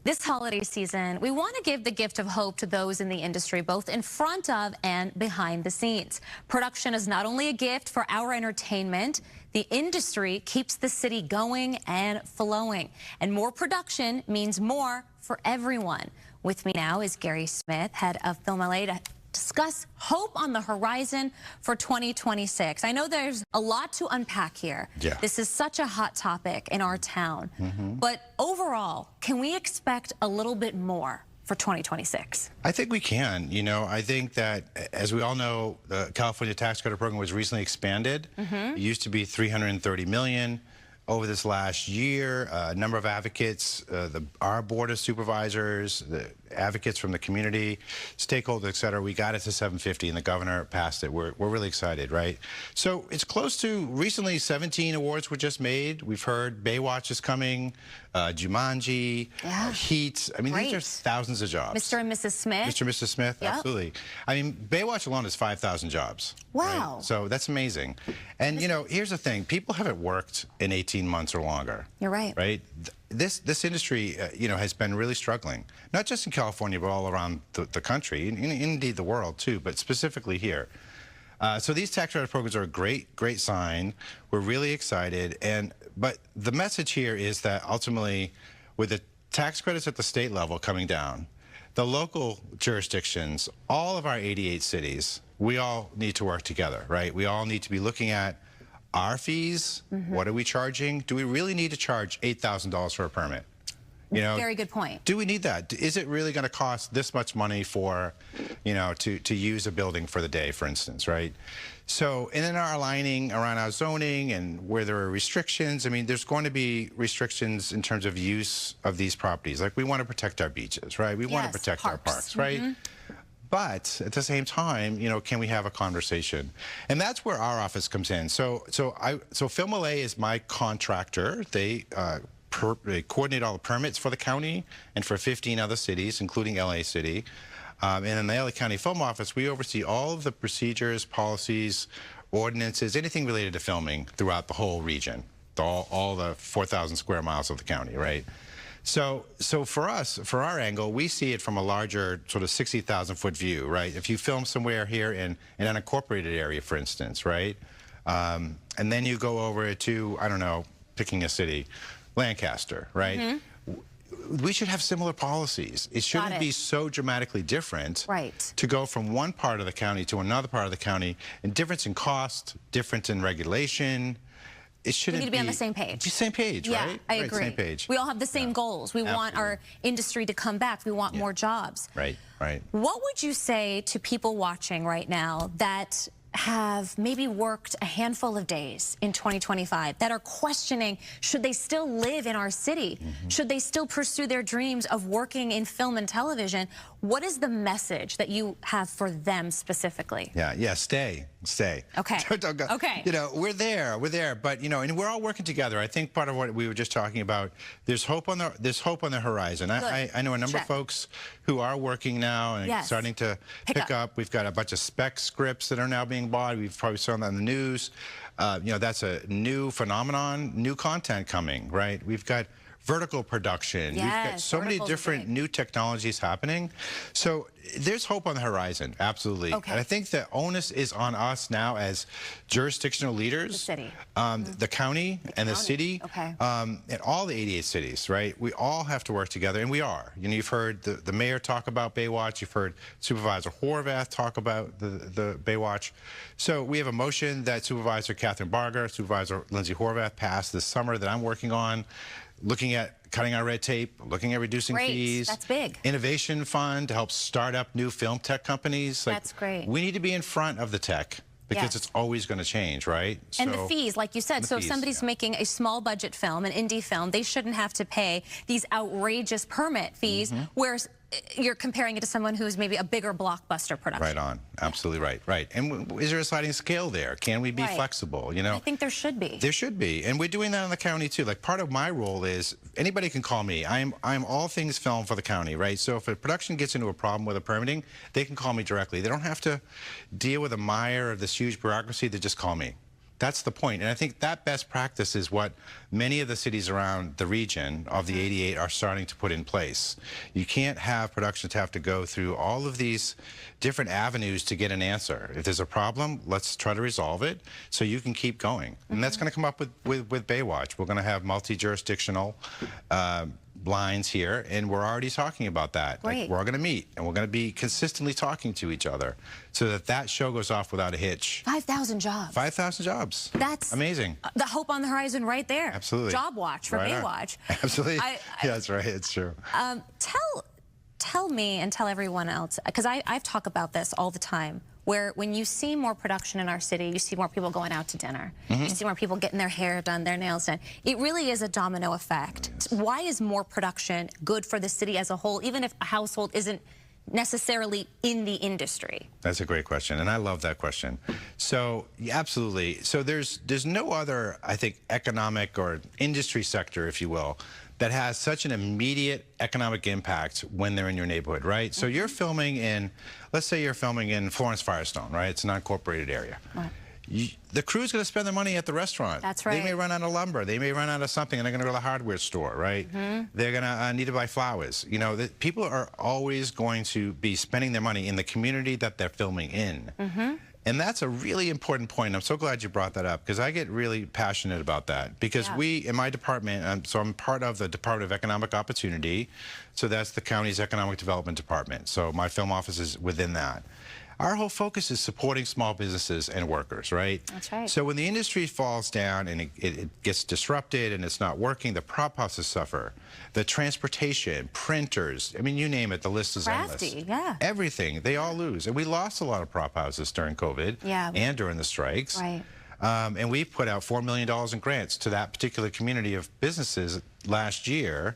This holiday season, we want to give the gift of hope to those in the industry, both in front of and behind the scenes. Production is not only a gift for our entertainment, the industry keeps the city going and flowing. And more production means more for everyone. With me now is Gary Smith, head of Film LA, to discuss hope on the horizon for 2026. I know there's a lot to unpack here. Yeah. This is such a hot topic in our town. But overall, can we expect a little bit more for 2026? I think we can. You know, I think that, as we all know, the California Tax Credit Program was recently expanded. It used to be $330 million. Over this last year, a number of advocates, our board of supervisors, the advocates from the community, stakeholders, et cetera, we got it to $750 and the governor passed it. We're really excited, right? So it's close to, recently 17 awards were just made. We've heard Baywatch is coming, Jumanji, Heat. I mean, these are thousands of jobs. Mr. and Mrs. Smith. Mr. and Mrs. Smith, absolutely. I mean, Baywatch alone is 5,000 jobs. Wow. Right? So that's amazing. And, you know, here's the thing. People haven't worked in 18 months or longer. You're right. Right? This industry, you know, has been really struggling, not just in California, but all around the country, and indeed the world, too, but specifically here. So these tax credit programs are a great sign. We're really excited. But the message here is that ultimately, with the tax credits at the state level coming down, the local jurisdictions, all of our 88 cities, we all need to work together, right? We all need to be looking at our fees. What are we charging? Do we really need to charge $8,000 for a permit? You know, very good point. Do we need that? Is it really going to cost this much money for, you know, to use a building for the day, for instance, right? So, and then our aligning around our zoning and where there are restrictions. I mean, there's going to be restrictions in terms of use of these properties. Like, we want to protect our beaches, right? We want to protect our parks, right? But at the same time, you know, can we have a conversation? And that's where our office comes in. So Film LA is my contractor. They coordinate all the permits for the county and for 15 other cities, including LA City. And in the LA County Film Office, we oversee all of the procedures, policies, ordinances, anything related to filming throughout the whole region, all the 4,000 square miles of the county, right? So for us, for our angle, we see it from a larger sort of 60,000-foot view, right? If you film somewhere here in an unincorporated area, for instance, right? And then you go over to, I don't know, picking a city, Lancaster, right? We should have similar policies. It shouldn't be so dramatically different to go from one part of the county to another part of the county, and difference in cost, difference in regulation. It shouldn't we need to be on the same page. Same page, right? Yeah, I agree. Same page. We all have the same goals. We want our industry to come back. We want more jobs. Right. What would you say to people watching right now that have maybe worked a handful of days in 2025 that are questioning, should they still live in our city? Should they still pursue their dreams of working in film and television? What is the message that you have for them specifically? Yeah, stay. Okay. Don't go. Okay. You know, we're there, but you know, and we're all working together. I think part of what we were just talking about, there's hope on the horizon. I know a number of folks who are working now and starting to pick up. We've got a bunch of spec scripts that are now being bought. We've probably saw that in the news. You know, that's a new phenomenon, new content coming, right? We've got vertical production. We've got so many different new technologies happening. So there's hope on the horizon, absolutely. And I think the onus is on us now as jurisdictional leaders, the city, the county, and the city, and all the 88 cities, right? We all have to work together, and we are. You know, you've heard the mayor talk about Baywatch. You've heard Supervisor Horvath talk about the Baywatch. So we have a motion that Supervisor Catherine Barger, Supervisor Lindsay Horvath passed this summer that I'm working on, looking at cutting our red tape, looking at reducing fees. That's big. Innovation fund to help start up new film tech companies. That's great. We need to be in front of the tech because it's always going to change, right? And the fees, like you said. So if somebody's making a small budget film, an indie film, they shouldn't have to pay these outrageous permit fees, whereas you're comparing it to someone who's maybe a bigger blockbuster production. Right on. Absolutely right. And is there a sliding scale there? Can we be flexible, you know? I think there should be. There should be. And we're doing that in the county, too. Like, part of my role is anybody can call me. I'm all things film for the county, right? So if a production gets into a problem with a permitting, they can call me directly. They don't have to deal with a mire of this huge bureaucracy. They just call me. That's the point. And I think that best practice is what many of the cities around the region of the 88 are starting to put in place. You can't have productions have to go through all of these different avenues to get an answer. If there's a problem, let's try to resolve it so you can keep going. And that's going to come up with Baywatch. We're going to have multi-jurisdictional lines here, and we're already talking about that. Like, we're going to meet, and we're going to be consistently talking to each other so that that show goes off without a hitch. 5,000 jobs. 5,000 jobs. That's amazing. The hope on the horizon right there. Absolutely. Job watch for Baywatch. Absolutely. Yeah, that's right. It's true. Tell me and tell everyone else, because I've talked about this all the time, where when you see more production in our city, you see more people going out to dinner. You see more people getting their hair done, their nails done. It really is a domino effect. Why is more production good for the city as a whole, even if a household isn't necessarily in the industry? That's a great question, and I love that question. So, yeah, absolutely. So there's no other, I think, economic or industry sector, if you will, that has such an immediate economic impact when they're in your neighborhood, right? So you're filming in, let's say you're filming in Florence Firestone, right? It's an unincorporated area. Right. The crew's going to spend their money at the restaurant. That's right. They may run out of lumber. They may run out of something, and they're going to go to the hardware store, right? They're going to need to buy flowers. You know, people are always going to be spending their money in the community that they're filming in. And that's a really important point. I'm so glad you brought that up, because I get really passionate about that. Because we, in my department, so I'm part of the Department of Economic Opportunity. So that's the county's Economic Development Department. So my film office is within that. Our whole focus is supporting small businesses and workers, right? That's right. So when the industry falls down and it gets disrupted and it's not working, the prop houses suffer. The transportation, printers, I mean, you name it, the list is endless. Yeah. Everything, they all lose. And we lost a lot of prop houses during COVID and during the strikes. Right. And we put out $4 million in grants to that particular community of businesses last year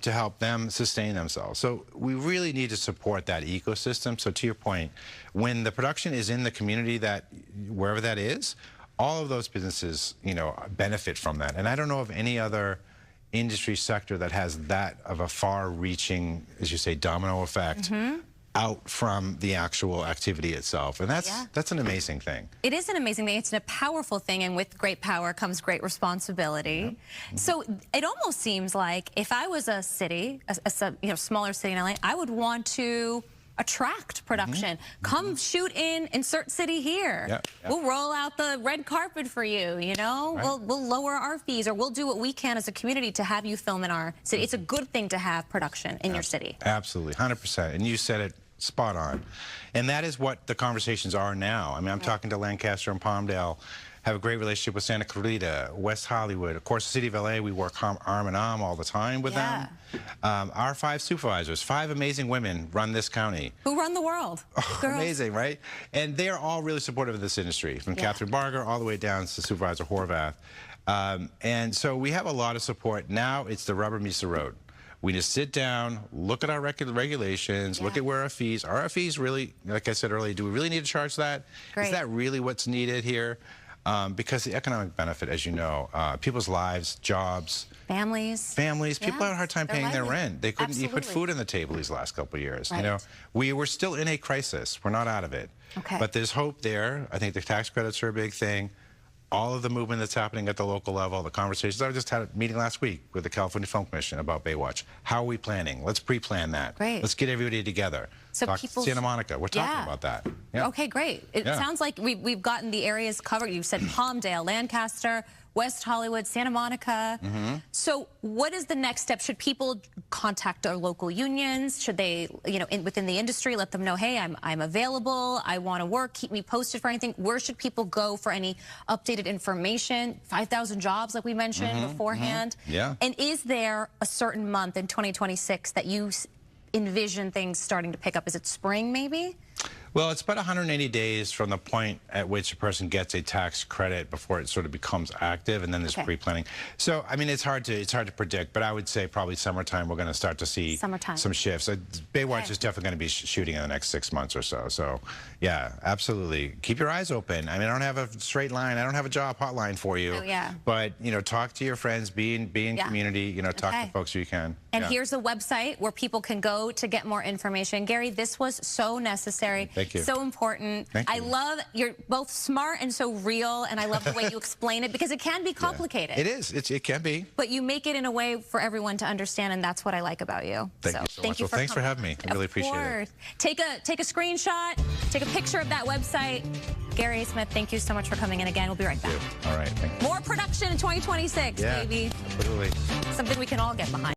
to help them sustain themselves. So we really need to support that ecosystem. So to your point, when the production is in the community, that wherever that is, all of those businesses, you know, benefit from that. And I don't know of any other industry sector that has that of a far-reaching, as you say, domino effect out from the actual activity itself. And that's an amazing thing. It is an amazing thing. It's a powerful thing, and with great power comes great responsibility. So it almost seems like if I was a city, a smaller city in LA, I would want to attract production. Come shoot in insert city here. We'll roll out the red carpet for you, you know? We'll lower our fees, or we'll do what we can as a community to have you film in our city. It's a good thing to have production in your city. Absolutely, 100%. And you said it spot on. And that is what the conversations are now. I mean, I'm talking to Lancaster and Palmdale, have a great relationship with Santa Clarita, West Hollywood. Of course, the city of LA, we work arm in arm all the time with them. Our 5 supervisors, 5 amazing women run this county. Who run the world? Amazing, right? And they're all really supportive of this industry, from Catherine Barger all the way down to Supervisor Horvath. And so we have a lot of support. Now it's the rubber meets the road. We just sit down, look at our regulations, look at where our fees are. Our fees really, like I said earlier, do we really need to charge that? Is that really what's needed here? Because the economic benefit, as you know, people's lives, jobs, families, people had a hard time paying their rent. They couldn't even put food on the table these last couple of years. You know, we were still in a crisis. We're not out of it. But there's hope there. I think the tax credits are a big thing. All of the movement that's happening at the local level, the conversations. I just had a meeting last week with the California Film Commission about Baywatch. How are we planning? Let's pre-plan that. Let's get everybody together. So talk to Santa Monica. We're talking about that. Okay, great. It sounds like we've gotten the areas covered. You said Palmdale, Lancaster, West Hollywood, Santa Monica. So what is the next step? Should people contact their local unions? Should they, you know, within the industry, let them know, hey, I'm available, I want to work, keep me posted for anything? Where should people go for any updated information? 5,000 jobs, like we mentioned beforehand. And is there a certain month in 2026 that you envision things starting to pick up? Is it spring, maybe? Well, it's about 180 days from the point at which a person gets a tax credit before it sort of becomes active, and then there's pre-planning. So, I mean, it's hard to predict, but I would say probably summertime we're going to start to see some shifts. Baywatch is definitely going to be shooting in the next 6 months or so. So, yeah, absolutely. Keep your eyes open. I mean, I don't have a straight line. I don't have a job hotline for you. But, you know, talk to your friends, be in community, you know, talk to folks who you can. And Yeah. here's a website where people can go to get more information. Gary, this was so necessary. Thank you. So important. Thank you. I love, you're both smart and so real, and I love the way you explain it because it can be complicated. It is. It can be. But you make it in a way for everyone to understand, and that's what I like about you. Thank you so much. Well, thanks for coming having me. I really appreciate it. Take a screenshot, take a picture of that website. Gary Smith, thank you so much for coming in again. We'll be right back. All right. Thank you. More production in 2026, Yeah, baby. absolutely. Something we can all get behind.